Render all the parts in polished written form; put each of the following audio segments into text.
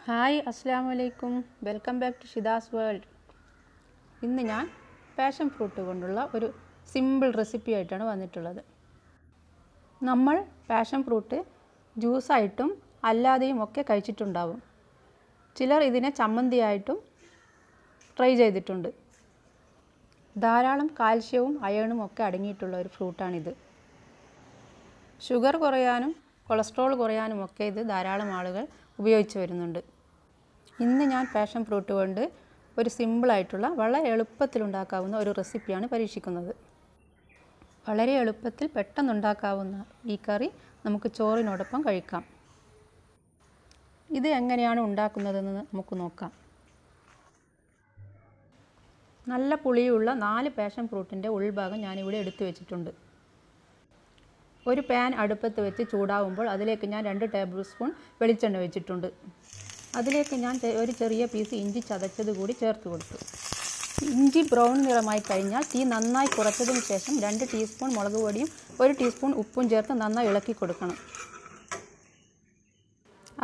Hi അസ്സലാമു അലൈക്കും. Welcome back to Shidas world. ഇന്ന് ഞാൻ പാഷൻ ഫ്രൂട്ട് കൊണ്ടുള്ള ഒരു സിമ്പിൾ റെസിപ്പി ആയിട്ടാണ് വന്നിട്ടുള്ളത്. നമ്മൾ പാഷൻ ഫ്രൂട്ട് ജ്യൂസായിട്ടും അല്ലാതെയും ഒക്കെ കഴിച്ചിട്ടുണ്ടാവും. ചിലർ ഇതിനെ ചമ്മന്തിയായിട്ടും ട്രൈ ചെയ്തിട്ടുണ്ട്. ധാരാളം കാൽഷ്യവും അയണും ഒക്കെ അടങ്ങിയിട്ടുള്ള ഒരു ഫ്രൂട്ടാണിത്. ഷുഗർ കുറയാനും കൊളസ്ട്രോൾ കുറയാനും ഒക്കെ ഇത് ധാരാളം ആളുകൾ ഉപയോഗിച്ച് വരുന്നുണ്ട്. ഇന്ന് ഞാൻ പാഷൻ ഫ്രൂട്ട് കൊണ്ട് ഒരു സിമ്പിളായിട്ടുള്ള വളരെ എളുപ്പത്തിലുണ്ടാക്കാവുന്ന ഒരു റെസിപ്പിയാണ് പരീക്ഷിക്കുന്നത്. വളരെ എളുപ്പത്തിൽ പെട്ടെന്നുണ്ടാക്കാവുന്ന ഈ കറി നമുക്ക് ചോറിനോടൊപ്പം കഴിക്കാം. ഇത് എങ്ങനെയാണ് ഉണ്ടാക്കുന്നതെന്ന് നമുക്ക് നോക്കാം. നല്ല പുളിയുള്ള 4 പാഷൻ ഫ്രൂട്ടിൻ്റെ ഉൾഭാഗം ഞാനിവിടെ എടുത്തു വെച്ചിട്ടുണ്ട്. ഒരു പാൻ അടുപ്പത്ത് വെച്ച് ചൂടാവുമ്പോൾ അതിലേക്ക് ഞാൻ 2 ടേബിൾ സ്പൂൺ വെളിച്ചെണ്ണ വെച്ചിട്ടുണ്ട്. അതിലേക്ക് ഞാൻ ഒരു ചെറിയ പീസ് ഇഞ്ചി ചതച്ചത് കൂടി ചേർത്ത് കൊടുത്തു. ഇഞ്ചി ബ്രൗൺ നിറമായി കഴിഞ്ഞാൽ തീ നന്നായി കുറച്ചതിന് ശേഷം 2 ടീസ്പൂൺ മുളക് പൊടിയും 1 ടീസ്പൂൺ ഉപ്പും ചേർത്ത് നന്നായി ഇളക്കി കൊടുക്കണം.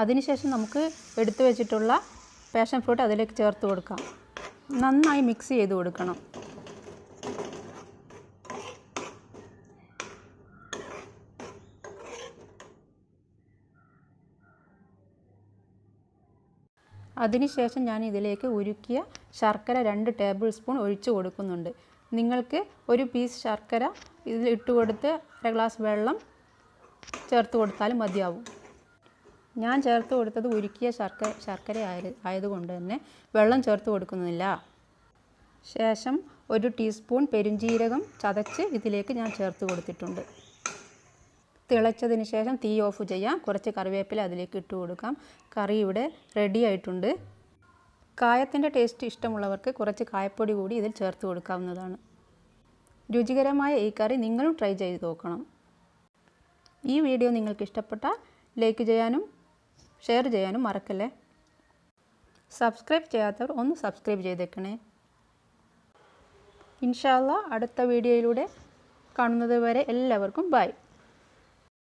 അതിനുശേഷം നമുക്ക് എടുത്തു വെച്ചിട്ടുള്ള പാഷൻ ഫ്രൂട്ട് അതിലേക്ക് ചേർത്ത് കൊടുക്കാം. നന്നായി മിക്സ് ചെയ്ത് കൊടുക്കണം. അതിനുശേഷം ഞാൻ ഇതിലേക്ക് ഉരുക്കിയ ശർക്കര 2 ടേബിൾ സ്പൂൺ ഒഴിച്ച് കൊടുക്കുന്നുണ്ട്. നിങ്ങൾക്ക് ഒരു പീസ് ശർക്കര ഇതിൽ ഇട്ട് കൊടുത്ത് 1 ഗ്ലാസ് വെള്ളം ചേർത്ത് കൊടുത്താലും മതിയാവും. ഞാൻ ചേർത്ത് കൊടുത്തത് ഉരുക്കിയ ശർക്കര ആയതുകൊണ്ട് തന്നെ വെള്ളം ചേർത്ത് കൊടുക്കുന്നില്ല. ശേഷം 1 ടീസ്പൂൺ പെരുംജീരകം ചതച്ച് ഇതിലേക്ക് ഞാൻ ചേർത്ത് കൊടുത്തിട്ടുണ്ട്. തിളച്ചതിന് ശേഷം തീ ഓഫ് ചെയ്യാം. കുറച്ച് കറിവേപ്പില അതിലേക്ക് ഇട്ട് കൊടുക്കാം. കറി ഇവിടെ റെഡി ആയിട്ടുണ്ട്. കായത്തിൻ്റെ ടേസ്റ്റ് ഇഷ്ടമുള്ളവർക്ക് കുറച്ച് കായപ്പൊടി കൂടി ഇതിൽ ചേർത്ത് കൊടുക്കാവുന്നതാണ്. രുചികരമായ ഈ കറി നിങ്ങളും ട്രൈ ചെയ്ത് നോക്കണം. ഈ വീഡിയോ നിങ്ങൾക്ക് ഇഷ്ടപ്പെട്ടാൽ ലൈക്ക് ചെയ്യാനും ഷെയർ ചെയ്യാനും മറക്കല്ലേ. സബ്സ്ക്രൈബ് ചെയ്യാത്തവർ ഒന്ന് സബ്സ്ക്രൈബ് ചെയ്തേക്കണേ. ഇൻഷാ അല്ലാഹ് അടുത്ത വീഡിയോയിലൂടെ കാണുന്നത് വരെ എല്ലാവർക്കും ബൈ.